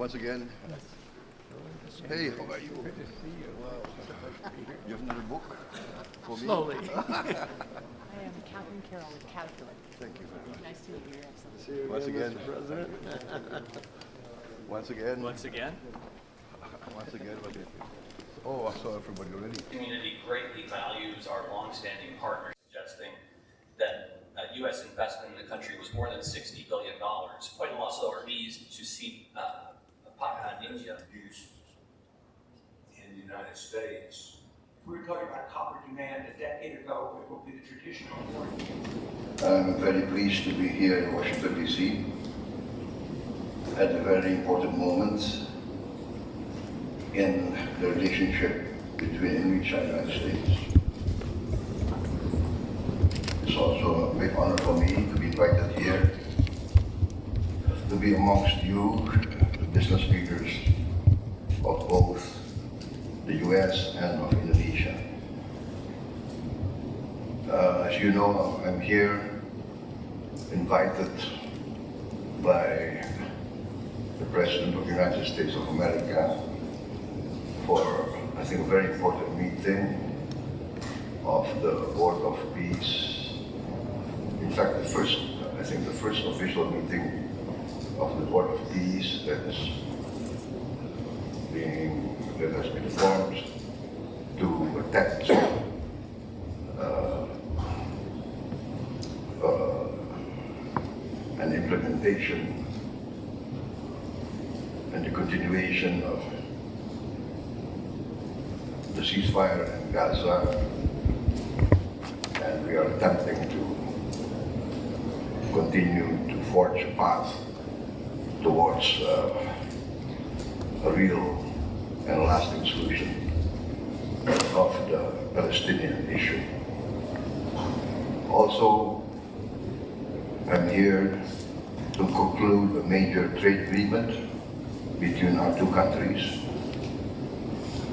once again. Hey, how are you? Good to see you. You have another book for me? Slowly. I am Catherine Carroll with Caterpillar. Thank you very much. Nice to meet you, Your Excellency. See you Once again. Mr. President. Once again. Once again, Once again. Oh, I saw everybody already. The community greatly values our longstanding partners, suggesting that U.S. investment in the country was more than $60 billion. Quite also are pleased to see India Used in the United States. We were talking about copper demand a decade ago, it will be the traditional warning. I'm very pleased to be here in Washington, D.C. at a very important moment in the relationship between Indonesia and the United States. It's also a great honor for me to be invited here to be amongst you, the business leaders of both the U.S. and of Indonesia. As you know, I'm here invited by the President of the United States of America for, I think, a very important meeting of the Board of Peace. In fact, the first official meeting of the Board of Peace that has been formed to attempt an implementation and the continuation of the ceasefire in Gaza, and we are attempting to continue to forge a path towards a real and lasting solution of the Palestinian issue. Also, I'm here to conclude a major trade agreement between our two countries.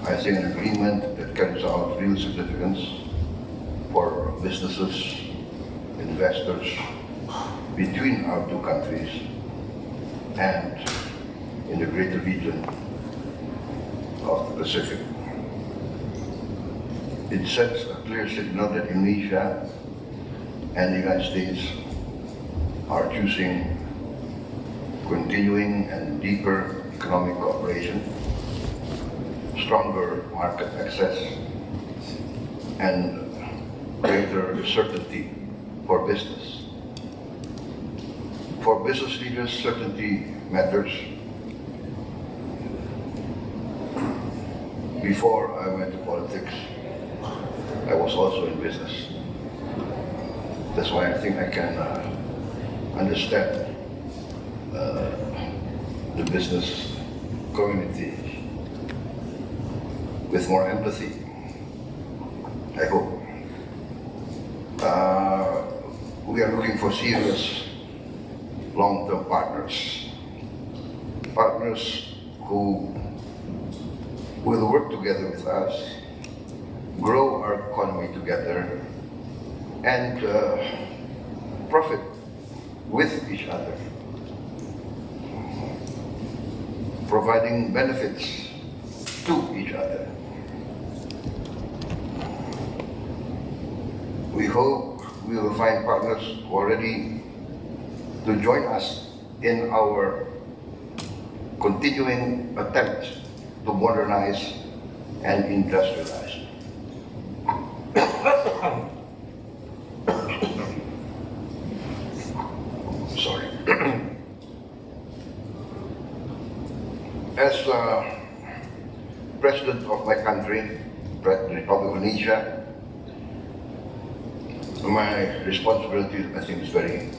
I think an agreement that carries out real significance for businesses, investors between our two countries and in the greater region of the Pacific. It sets a clear signal that Indonesia and the United States are choosing continuing and deeper economic cooperation, stronger market access, and greater certainty for business. For business leaders, certainty matters. Before I went to politics, I was also in business. That's why I think I can understand the business community with more empathy, I hope. We are looking for serious long-term partners who will work together with us, grow our economy together, and profit with each other, providing benefits to each other. We hope we will find partners who are ready to join us in our continuing attempt to modernize and industrialize. Sorry. As President of my country, the Republic of Indonesia, my responsibility, I think, is very,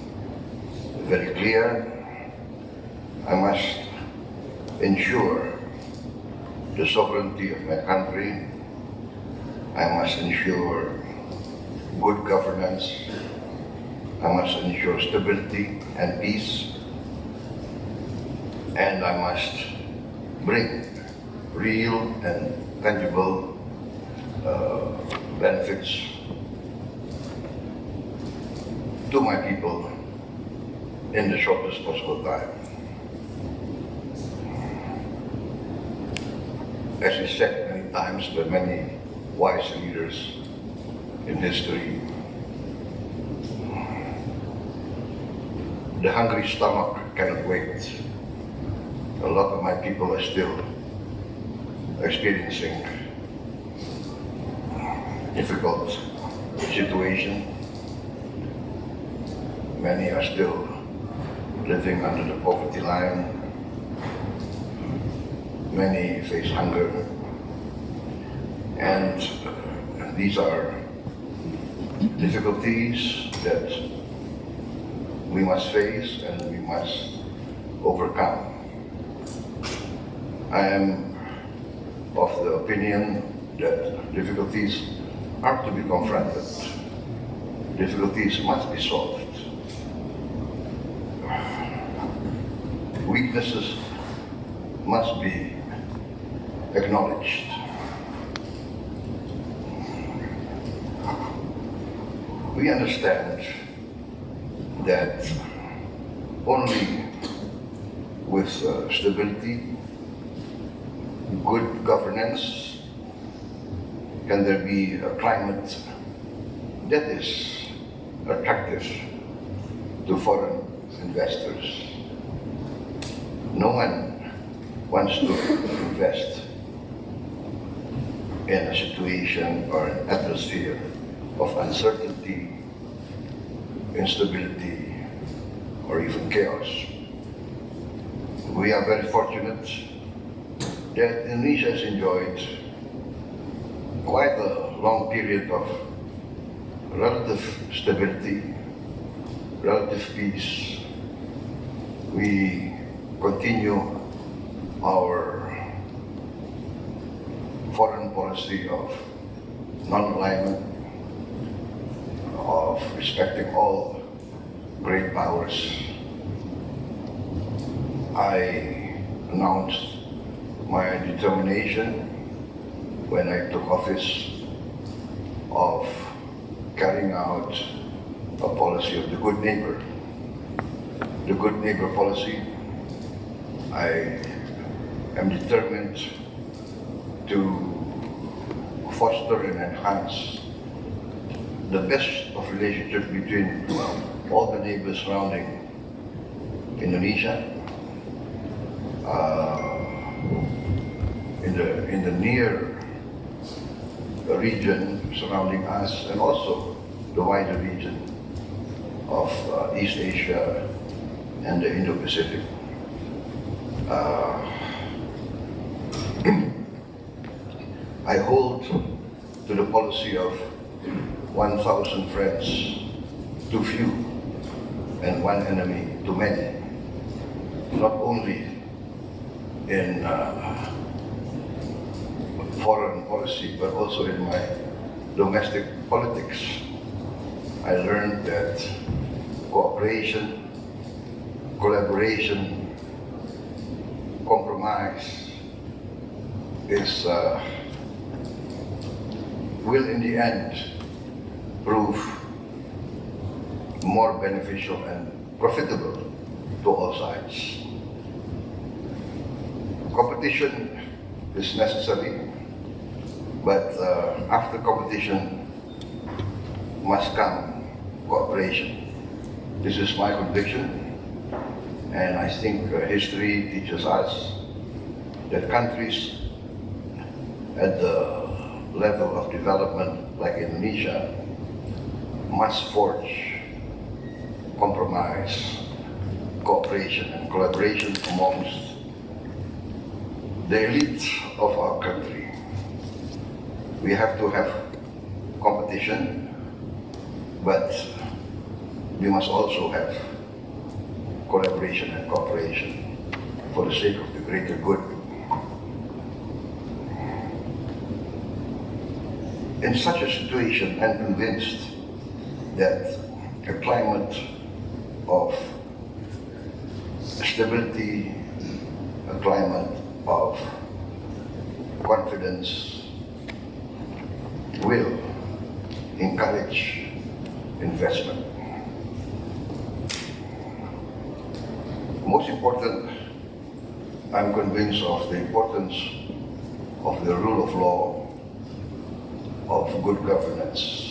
very clear. I must ensure the sovereignty of my country. I must ensure good governance. I must ensure stability and peace. And I must bring real and tangible benefits to my people in the shortest possible time. as is said many times by many wise leaders in history, the hungry stomach cannot wait. A lot of my people are still experiencing difficult situation. Many are still living under the poverty line. Many face hunger. And these are difficulties that we must face and we must overcome. I am of the opinion that difficulties are to be confronted. Difficulties must be solved. Weaknesses must be acknowledged. We understand that only with stability, good governance, can there be a climate that is attractive to foreign investors. No one wants to invest in a situation or an atmosphere of uncertainty, instability, or even chaos. We are very fortunate that Indonesia has enjoyed quite a long period of relative stability, relative peace. We continue our foreign policy of non-alignment, of respecting all great powers. I announced my determination when I took office of carrying out a policy of the good neighbor. The good neighbor policy, I am determined to foster and enhance the best of relationship between all the neighbors surrounding Indonesia, in the near region surrounding us, and also the wider region of East Asia and the Indo-Pacific. I hold to the policy of 1,000 friends too few and one enemy too many, not only in foreign policy but also in my domestic politics. I learned that cooperation, collaboration, compromise will in the end prove more beneficial and profitable to all sides. Competition is necessary, but after competition must come cooperation. This is my conviction, and I think history teaches us that countries at the level of development like Indonesia must forge compromise, cooperation and collaboration amongst the elite of our country. We have to have competition, but we must also have collaboration and cooperation for the sake of the greater good. In such a situation, I'm convinced that a climate of stability, a climate of confidence will encourage investment. Most important, I'm convinced of the importance of the rule of law, of good governance.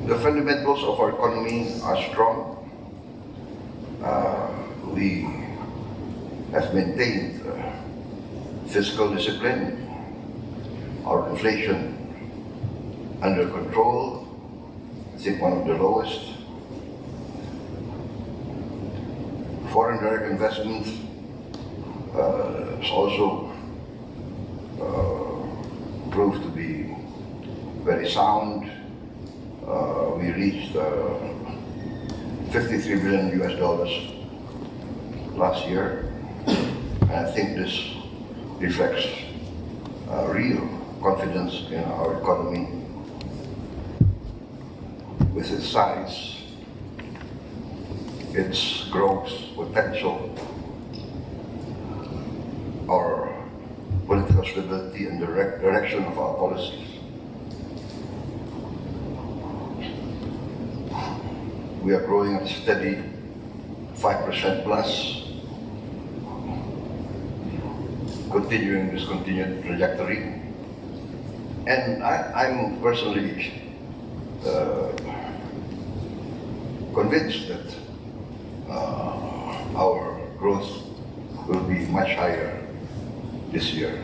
The fundamentals of our economy are strong. We have maintained fiscal discipline, our inflation under control, I think one of the lowest. Foreign direct investment is also proved to be very sound. We reached 53 billion US dollars last year. And I think this reflects real confidence in our economy with its size, its growth potential, our political stability and the direction of our policies. We are growing at a steady 5% plus, continuing this continued trajectory. And I'm personally convinced that our growth will be much higher this year.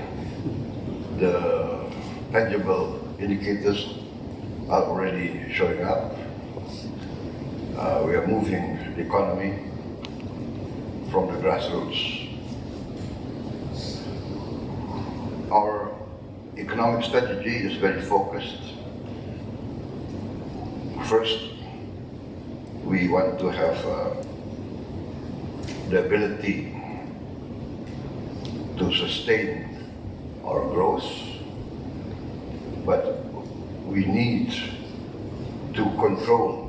The tangible indicators are already showing up. We are moving the economy from the grassroots. Our economic strategy is very focused. First, we want to have the ability to sustain our growth, but we need to control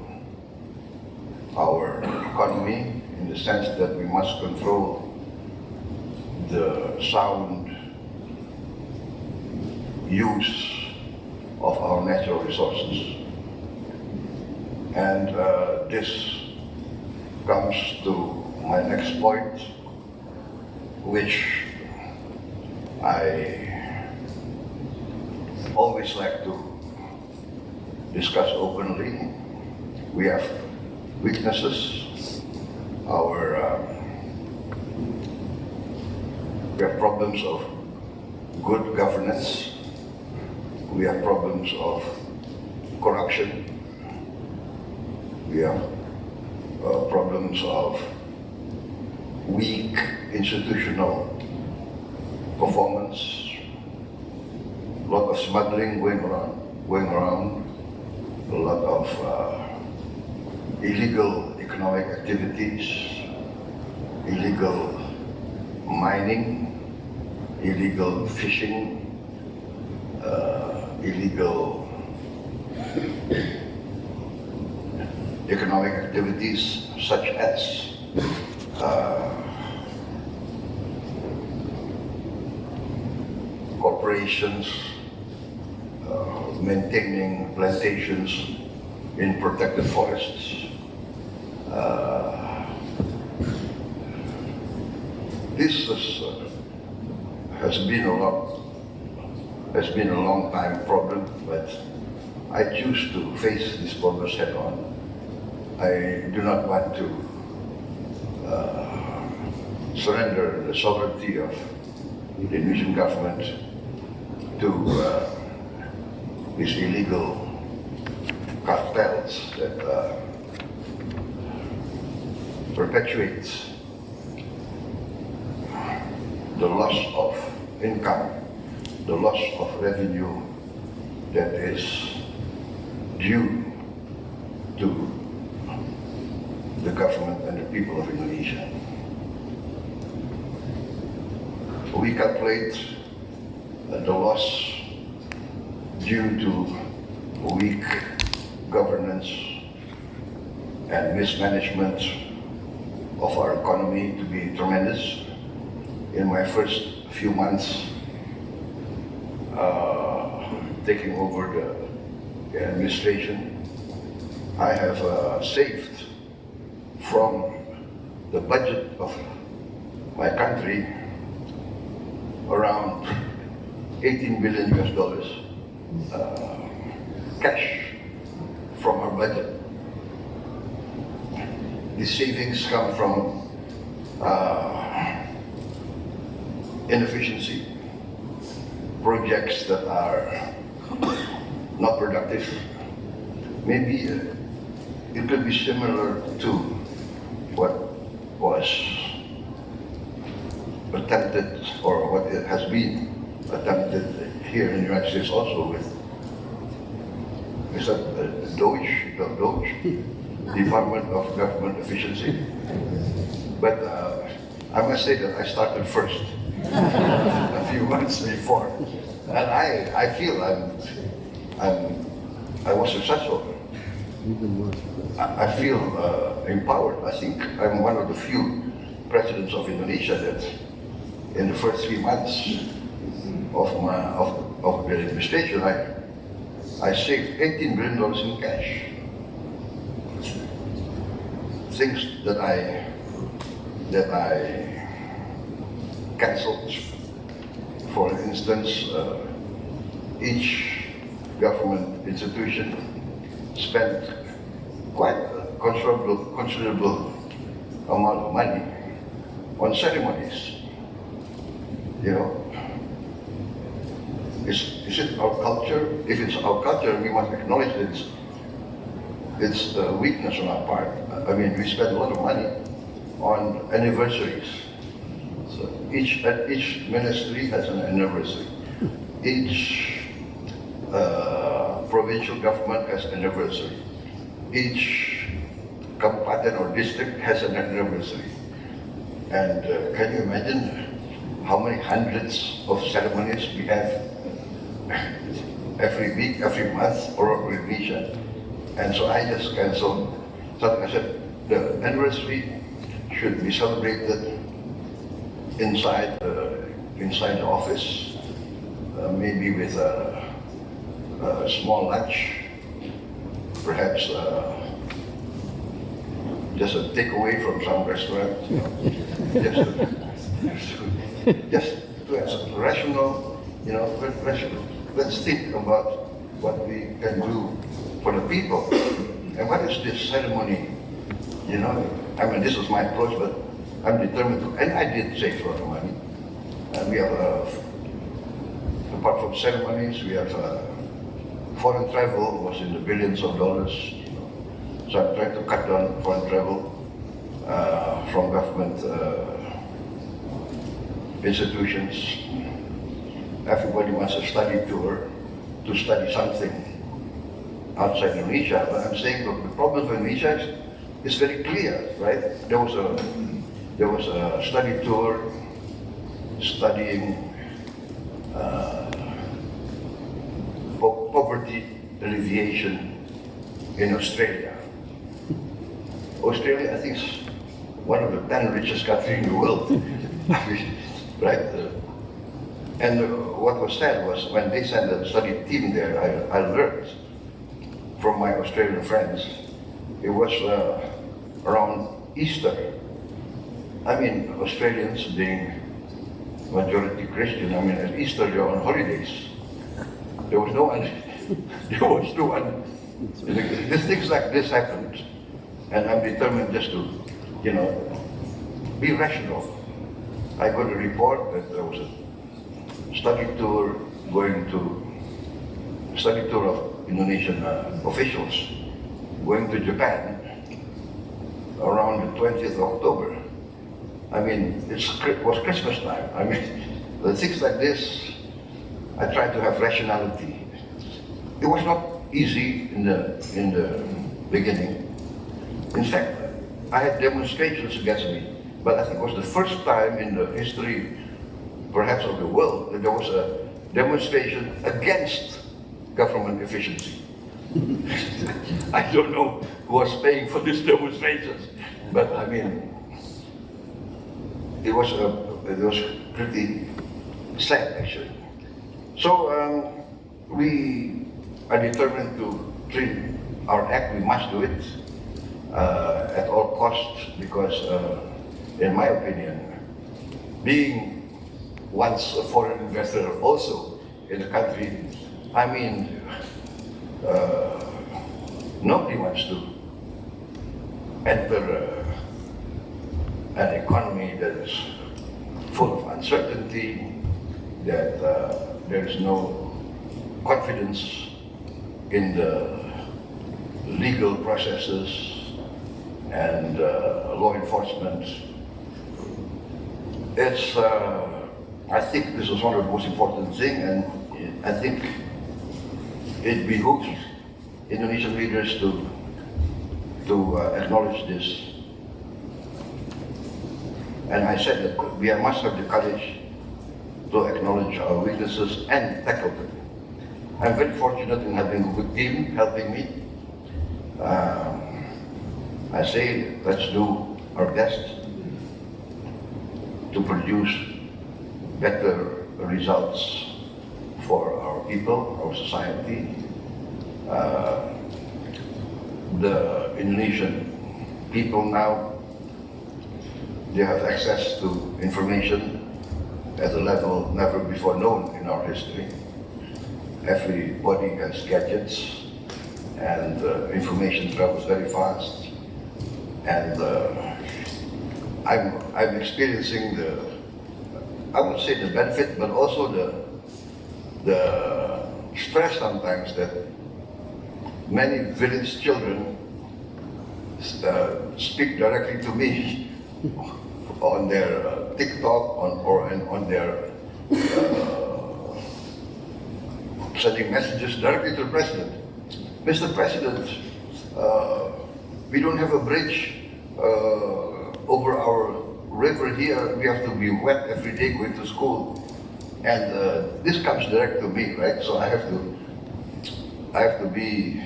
our economy in the sense that we must control the sound use of our natural resources. And this comes to my next point, which I always like to discuss openly. We have weaknesses. We have problems of good governance. We have problems of corruption. We have problems of weak institutional performance, a lot of smuggling going around, a lot of illegal economic activities, illegal mining, illegal fishing, illegal economic activities such as corporations maintaining plantations in protected forests. This has been a long time problem, but I choose to face these problems head on. I do not want to surrender the sovereignty of the Indonesian government to these illegal cartels that perpetuate the loss of income, the loss of revenue that is due to the government and the people of Indonesia. We calculate the loss due to weak governance and mismanagement of our economy to be tremendous. In my first few months taking over the administration, I have saved from the budget of my country around 18 billion US dollars cash from our budget. The savings come from inefficiency, projects that are not productive. Maybe it could be similar to what was attempted, or what it has been attempted here in the United States also with, is that DOGE, Department of Government Efficiency. But I must say that I started first a few months before, and I feel I was successful. I feel empowered. I think I'm one of the few presidents of Indonesia that in the first 3 months of the administration, I saved $18 billion in cash. Things that I cancelled. For instance, each government institution spent quite a considerable amount of money on ceremonies. You know, is it our culture? If it's our culture, we must acknowledge that it's a weakness on our part. I mean, we spend a lot of money on anniversaries. So each ministry has an anniversary. Each provincial government has an anniversary. Each Kabupaten or district has an anniversary. And can you imagine how many hundreds of ceremonies we have every week, every month, or every region? And so I just canceled. So I said the anniversary should be celebrated inside the office, maybe with a small lunch, perhaps just a takeaway from some restaurant, just to have some rational, you know, rational. Let's think about what we can do for the people. And what is this ceremony? You know, I mean, this was my approach, but I'm determined to, and I did save a lot of money. And we have, apart from ceremonies, we have foreign travel was in the billions of dollars. You know. So I'm trying to cut down foreign travel from government institutions. Everybody wants a study tour to study something outside Indonesia. But I'm saying, look, the problem for Indonesia is very clear, right? There was a study tour studying poverty alleviation in Australia. Australia, I think, is one of the 10 richest countries in the world, right? And what was said was, when they sent a study team there, I learned from my Australian friends, it was around Easter. I mean, Australians being majority Christian, I mean, at Easter they're on holidays. There was no one, these things like this happened. And I'm determined just to, you know, be rational. I got a report that there was a study tour of Indonesian officials going to Japan around the 20th of October. I mean, it was Christmas time. I mean, the things like this, I tried to have rationality. It was not easy in the beginning. In fact, I had demonstrations against me, but I think it was the first time in the history, perhaps of the world, that there was a demonstration against government efficiency. I don't know who was paying for these demonstrations, but I mean, it was pretty sad actually. So we are determined to treat our act. We must do it at all costs, because in my opinion, being wants a foreign investor also in the country. I mean, nobody wants to enter an economy that is full of uncertainty, that there is no confidence in the legal processes and law enforcement. It's, I think this is one of the most important things, and I think it behooves Indonesian leaders to acknowledge this. And I said that we must have the courage to acknowledge our weaknesses and tackle them. I'm very fortunate in having a good team helping me. I say let's do our best to produce better results for our people, our society. The Indonesian people now, they have access to information at a level never before known in our history. Everybody has gadgets, and information travels very fast. And I'm experiencing I would say the benefit, but also the stress sometimes that many village children speak directly to me on their TikTok or on their sending messages directly to the President. Mr. President, we don't have a bridge over our river here. We have to be wet every day going to school. And this comes direct to me, right? So I have to be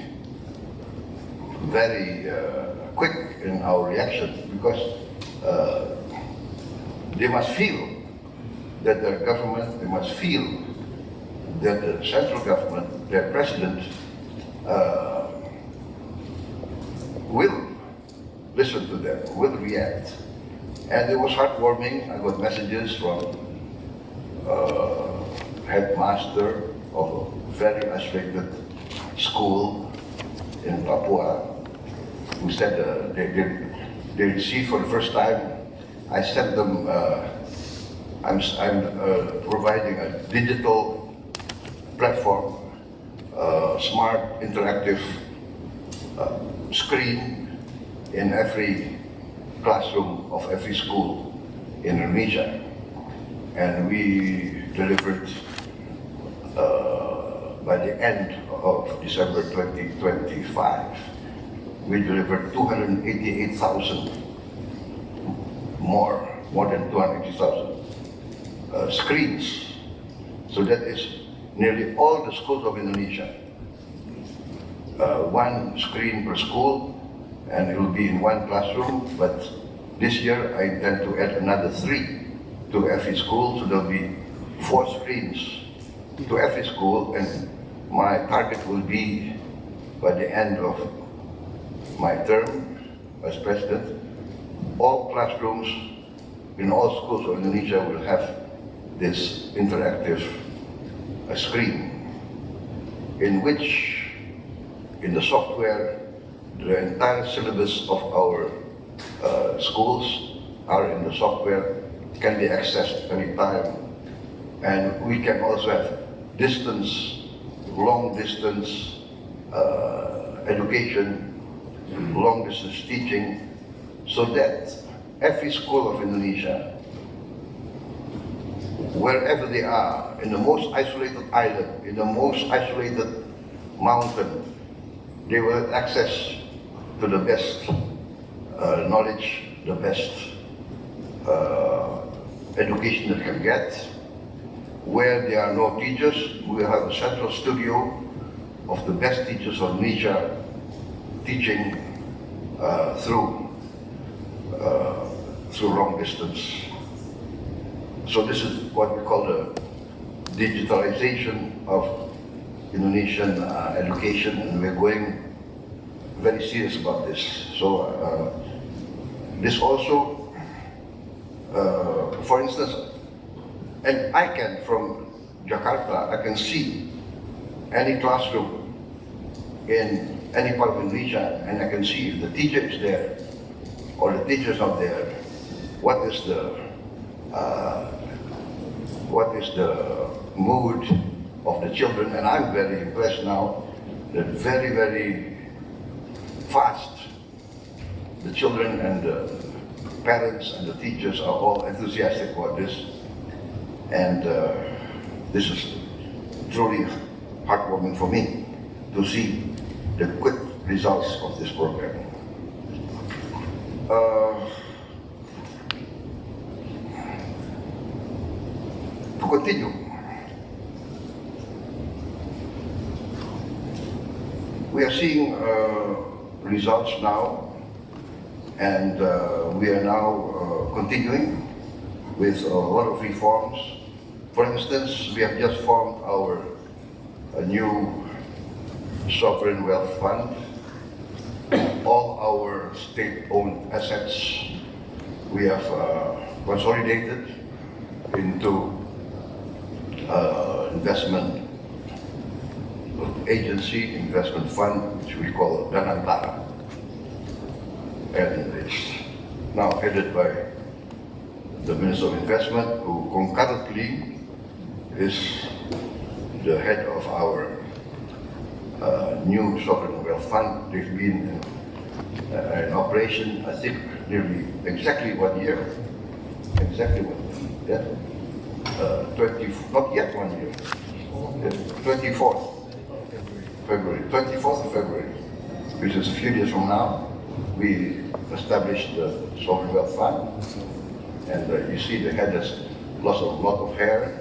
very quick in our reaction, because they must feel that their government, they must feel that the central government, their president, will listen to them, will react. And it was heartwarming. I got messages from headmaster of a very isolated school in Papua, who said they received for the first time. I sent them, I'm providing a digital platform, smart interactive screen in every classroom of every school in Indonesia. And we delivered by the end of December 2025, we delivered 288,000 more than 280,000 screens. So that is nearly all the schools of Indonesia. One screen per school, and it will be in one classroom, but this year I intend to add another 3 to every school, so there'll be 4 screens to every school, and my target will be by the end of my term as president, all classrooms in all schools of Indonesia will have this interactive screen, in which, in the software, the entire syllabus of our schools are in the software, can be accessed anytime. And we can also have long distance education, long distance teaching, so that every school of Indonesia, wherever they are, in the most isolated island, in the most isolated mountain, they will have access to the best knowledge, the best education they can get. Where there are no teachers, we will have a central studio of the best teachers of Indonesia teaching through long distance. So this is what we call the digitalization of Indonesian education, and we're going very serious about this. So this also, for instance, and I can, from Jakarta, I can see any classroom in any part of Indonesia, and I can see if the teacher is there or the teachers are there. What is the mood of the children? And I'm very impressed now that very, very fast the children and the parents and the teachers are all enthusiastic about this. And this is truly heartwarming for me to see the quick results of this program. To continue, we are seeing results now, and we are now continuing with a lot of reforms. For instance, we have just formed our new sovereign wealth fund. All our state-owned assets we have consolidated into investment agency, investment fund, which we call Danantara. And it's now headed by the Minister of Investment, who concurrently is the head of our new sovereign wealth fund. They've been in operation, I think, nearly exactly 1 year. Exactly 1 year. Yeah. Not yet 1 year. 24th February. 24th of February, which is a few days from now, we established the sovereign wealth fund. And you see the head has lost a lot of hair.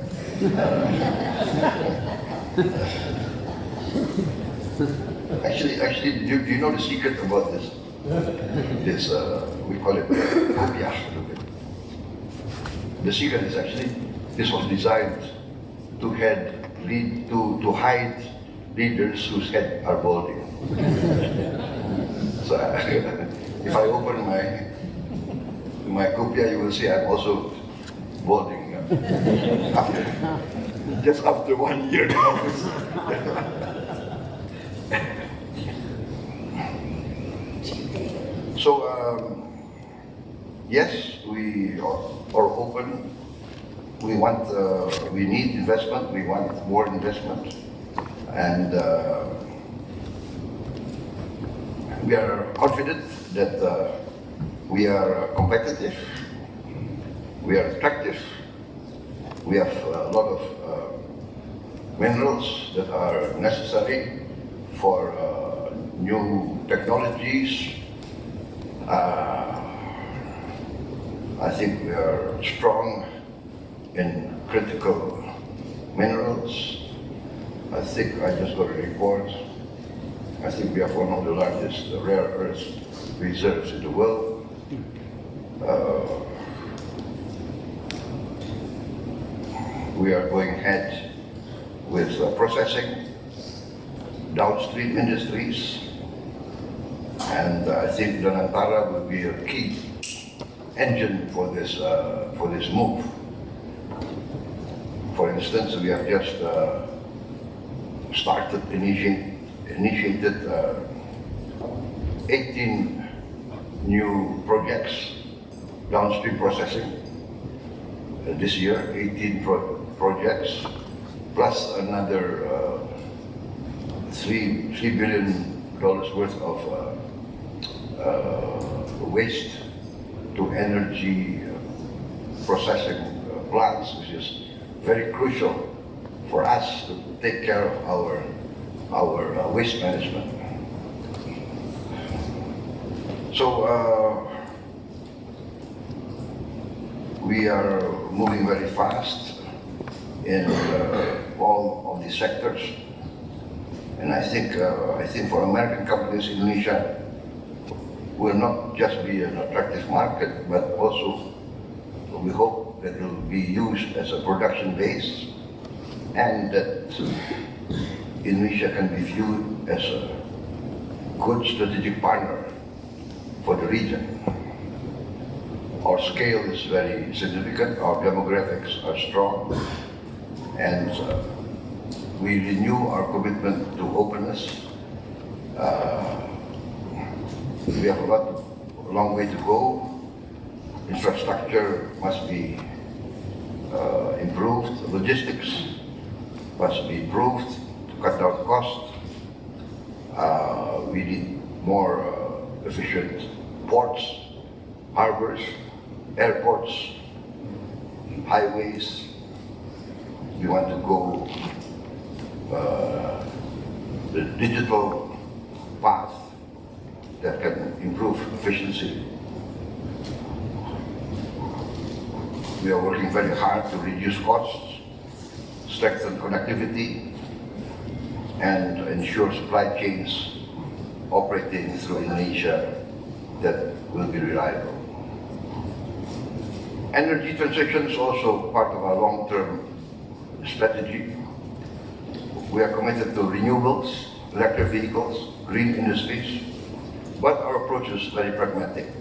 Actually, do you know the secret about this? We call it kopiah. The secret is actually, this was designed to hide leaders whose head are balding. So if I open my kopiah, you will see I'm also balding. Just after 1 year in office. So, yes, we are open. We need investment. We want more investment. And we are confident that we are competitive. We are attractive. We have a lot of minerals that are necessary for new technologies. I think we are strong in critical minerals. I think I just got a report. I think we have one of the largest rare earth reserves in the world. We are going ahead with processing, downstream industries, and I think Danantara will be a key engine for this move. For instance, we have just initiated 18 new projects, downstream processing. This year, 18 projects, plus another $3 billion worth of waste to energy processing plants, which is very crucial for us to take care of our waste management. So we are moving very fast in all of these sectors, and I think for American companies, Indonesia will not just be an attractive market, but also we hope that it will be used as a production base, and that Indonesia can be viewed as a good strategic partner for the region. Our scale is very significant, our demographics are strong, and we renew our commitment to openness. We have a long way to go. Infrastructure must be improved, logistics must be improved to cut down costs. We need more efficient ports, harbors, airports, highways. We want to go the digital path that can improve efficiency. We are working very hard to reduce costs, strengthen connectivity, and ensure supply chains operating through Indonesia that will be reliable. Energy transition is also part of our long-term strategy. We are committed to renewables, electric vehicles, green industries, but our approach is very pragmatic.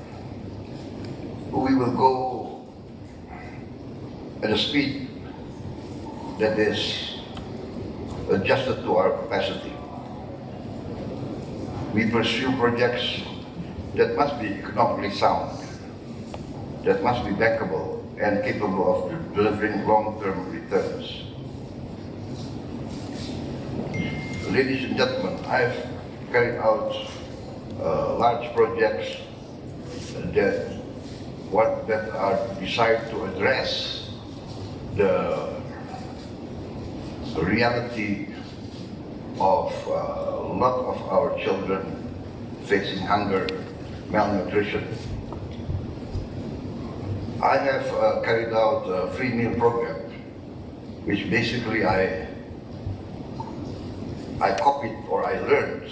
We will go at a speed that is adjusted to our capacity. We pursue projects that must be economically sound, that must be bankable and capable of delivering long-term returns. Ladies and gentlemen, I've carried out large projects that are designed to address the reality of a lot of our children facing hunger, malnutrition. I have carried out a free meal program, which basically I copied or I learned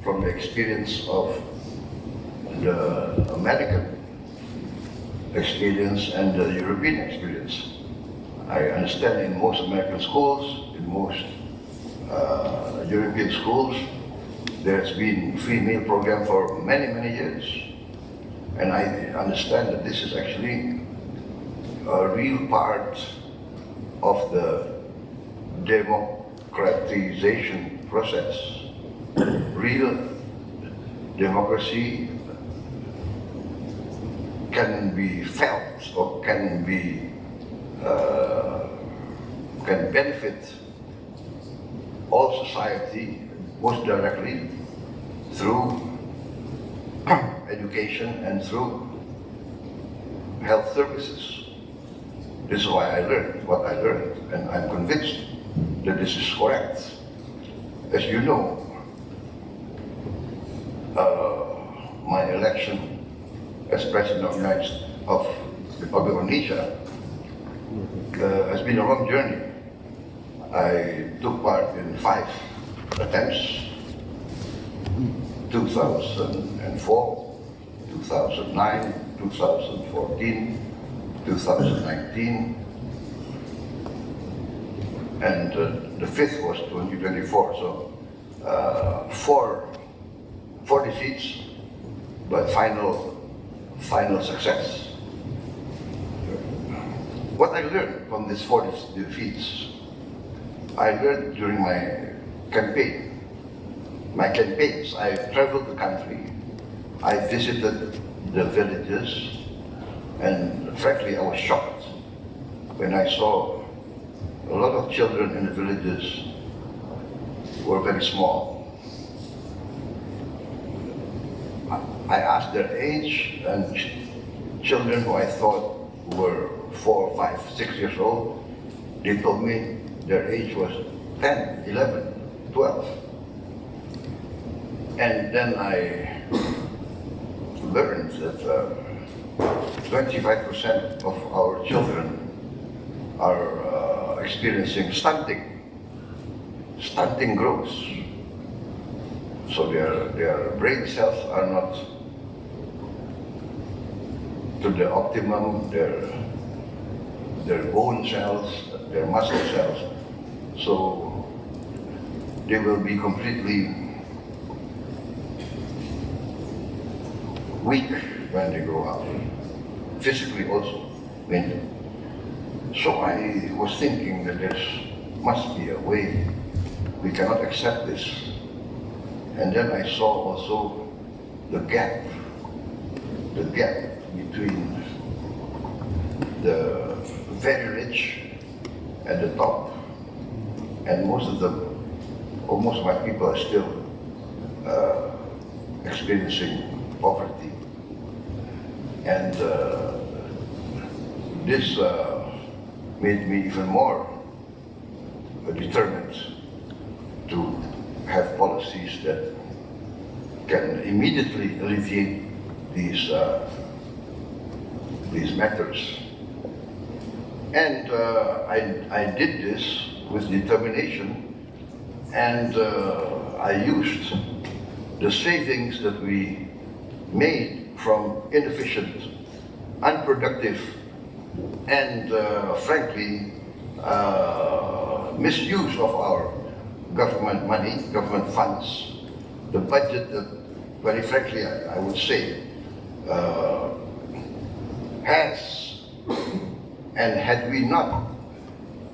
from the experience of the American experience and the European experience. I understand in most American schools, in most European schools, there's been free meal program for many, many years. And I understand that this is actually a real part of the democratization process. Real democracy can be felt or can benefit all society most directly through education and through health services. This is why I learned what I learned, and I'm convinced that this is correct. As you know, my election as President of the United States of the Republic of Indonesia has been a long journey. I took part in 5 attempts, 2004, 2009, 2014, 2019, and the 5th was 2024, so 4 defeats, but final success. What I learned from these 4 defeats, I learned during my campaigns. I traveled the country, I visited the villages, and frankly I was shocked when I saw a lot of children in the villages were very small. I asked their age, and children who I thought were 4, 5, 6 years old, they told me their age was 10, 11, 12. And then I learned that 25% of our children are experiencing stunting growth. So their brain cells are not to the optimum, their bone cells, their muscle cells. So they will be completely weak when they grow up. physically also. So I was thinking that there must be a way. We cannot accept this. And then I saw also the gap between the very rich at the top, and most of my people are still experiencing poverty. And this made me even more determined to have policies that can immediately alleviate these matters. And I did this with determination, and I used the savings that we made from inefficient, unproductive, and frankly, misuse of our government money, government funds, the budget that, very frankly, I would say, has, and had we not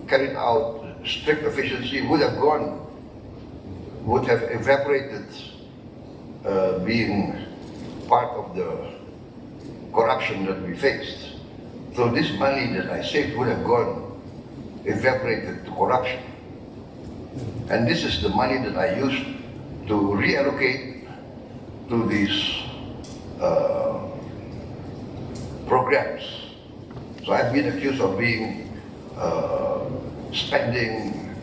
carried out strict efficiency, would have evaporated, being part of the corruption that we faced. So this money that I saved would have evaporated to corruption. And this is the money that I used to reallocate to these programs. So I've been accused of being spending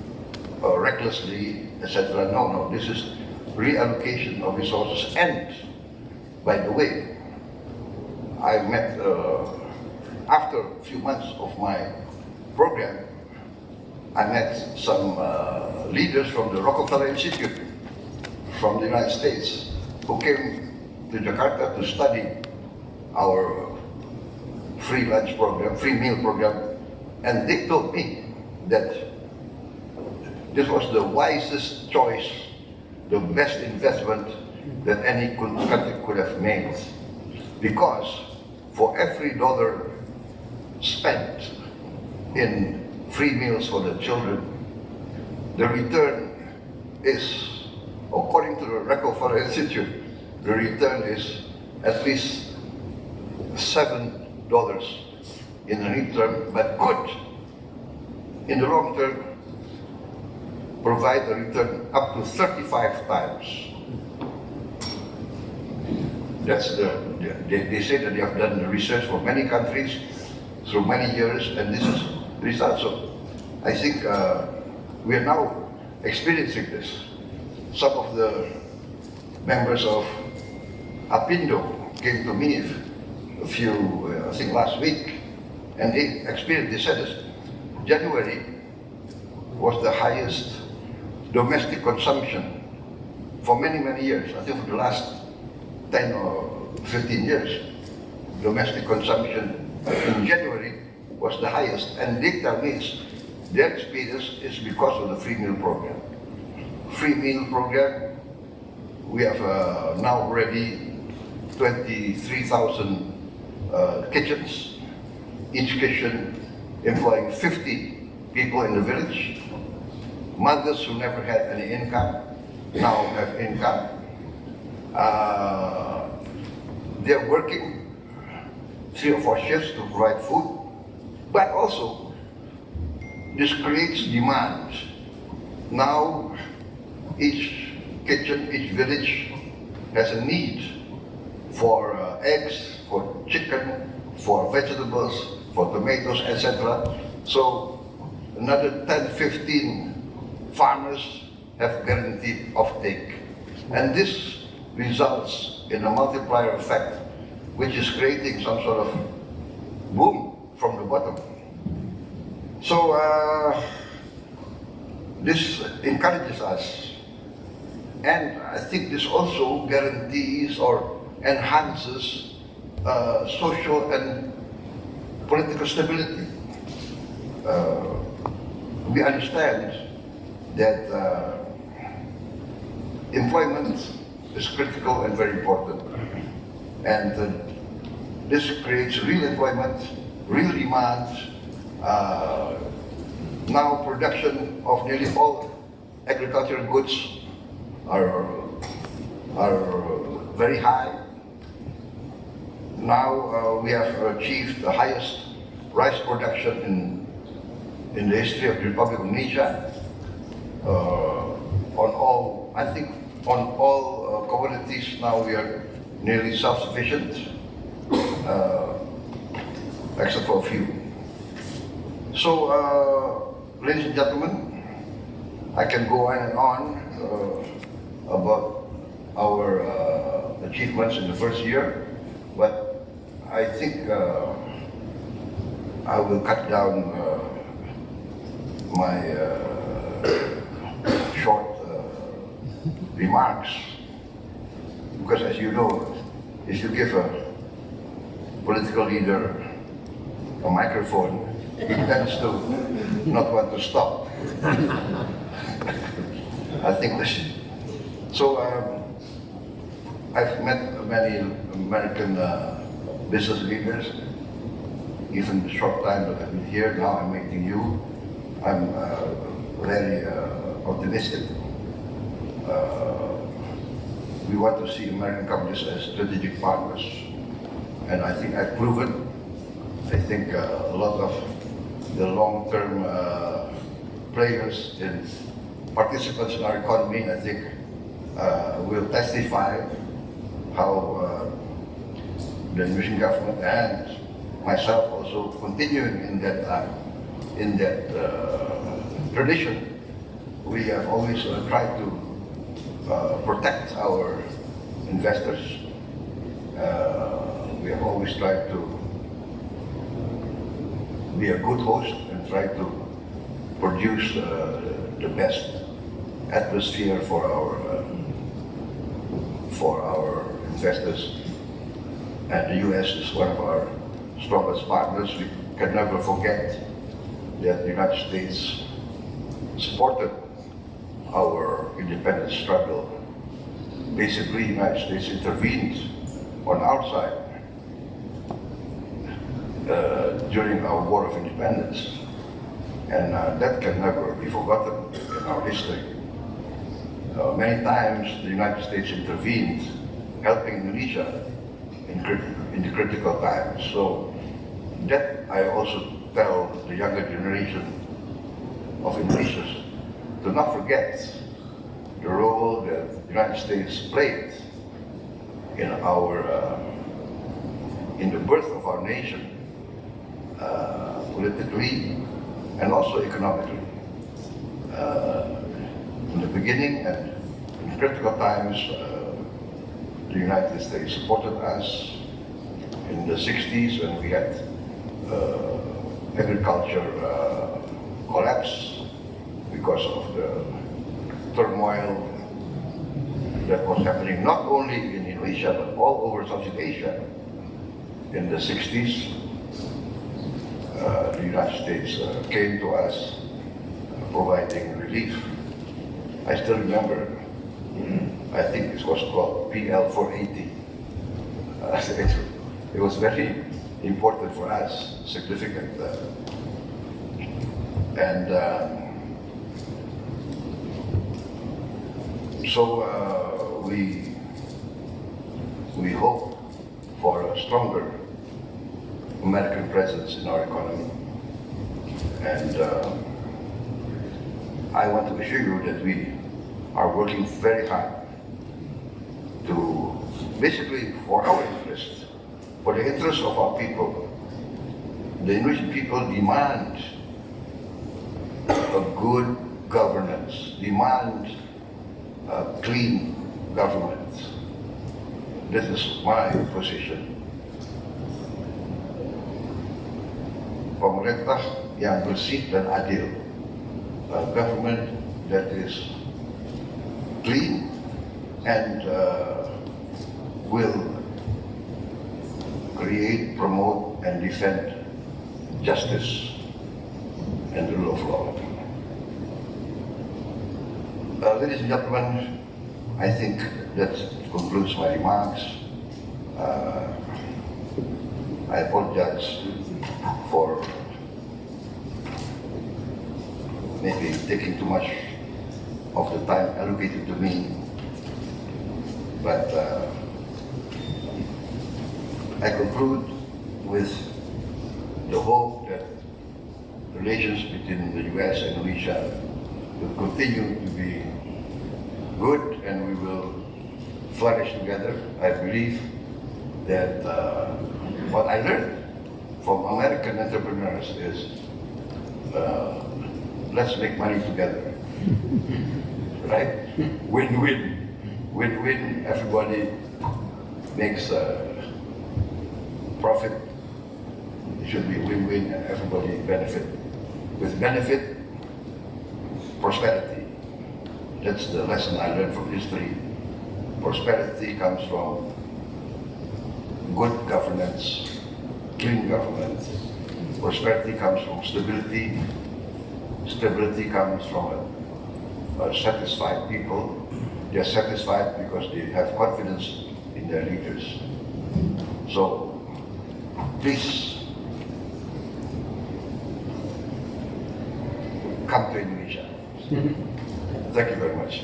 recklessly, etc. No, this is reallocation of resources. And by the way, I met, after a few months of my program, I met some leaders from the Rockefeller Institute from the United States who came to Jakarta to study our free lunch program, free meal program, and they told me that this was the wisest choice, the best investment that any country could have made, because for every dollar spent in free meals for the children, the return is, according to the Rockefeller Institute, the return is at least $7 in the near term, but could, in the long term, provide a return up to 35 times. That's they say that they have done the research for many countries through many years, and this is the result. So I think we are now experiencing this. Some of the members of Apindo came to me a few, I think last week, and they said this, January was the highest domestic consumption for many, many years. I think for the last 10 or 15 years, domestic consumption in January was the highest, and they tell me their experience is because of the free meal program. Free meal program, we have now already 23,000 kitchens, each kitchen employing 50 people in the village. Mothers who never had any income now have income. They're working 3 or 4 shifts to provide food, but also this creates demand. Now each kitchen, each village has a need for eggs, for chicken, for vegetables, for tomatoes, etc. So another 10, 15 farmers have guaranteed offtake. And this results in a multiplier effect, which is creating some sort of boom from the bottom. So this encourages us. And I think this also guarantees or enhances social and political stability. We understand that employment is critical and very important. And this creates real employment, real demand. Now production of nearly all agricultural goods are very high. Now we have achieved the highest rice production in the history of the Republic of Indonesia. On all commodities now we are nearly self-sufficient, except for a few. So, ladies and gentlemen, I can go on and on about our achievements in the first year, but I think I will cut down my short remarks, because as you know, if you give a political leader a microphone, he tends to not want to stop. I think this. So I've met many American business leaders, even the short time that I've been here. Now I'm meeting you. I'm very optimistic. We want to see American companies as strategic partners, and I think I've proven. I think a lot of the long-term players and participants in our economy, I think, will testify how the Indonesian government and myself also continuing in that tradition. We have always tried to protect our investors. We have always tried to be a good host and try to produce the best atmosphere for our investors. And the US is one of our strongest partners. We can never forget that the United States supported our independence struggle. Basically, the United States intervened on our side during our War of Independence, and that can never be forgotten in our history. Many times the United States intervened, helping Indonesia in the critical times. So that I also tell the younger generation of Indonesians to not forget the role that the United States played in the birth of our nation, politically and also economically. In the beginning and in critical times, the United States supported us. In the 60s, when we had agriculture collapse because of the turmoil that was happening not only in Indonesia but all over Southeast Asia. In the 60s, the United States came to us providing relief. I still remember, I think it was called PL 480. It was very important for us, significant. So we hope for a stronger American presence in our economy. And I want to assure you that we are working very hard to, basically for our interest, for the interest of our people. The Indonesian people demand a good governance, demand a clean government. This is my position. Pemerintah yang bersih dan adil, a government that is clean and will create, promote, and defend justice and the rule of law. Ladies and gentlemen, I think that concludes my remarks. I apologize for maybe taking too much of the time allocated to me, but I conclude with the hope that relations between the US and Indonesia will continue to be good and we will flourish together. I believe that what I learned from American entrepreneurs is let's make money together, right? Win-win, win-win, everybody makes profit. It should be win-win and everybody benefit. With benefit, prosperity. That's the lesson I learned from history. Prosperity comes from good governance, clean governance. Prosperity comes from stability. Stability comes from a satisfied people. They are satisfied because they have confidence in their leaders. So, please come to Indonesia. Thank you very much.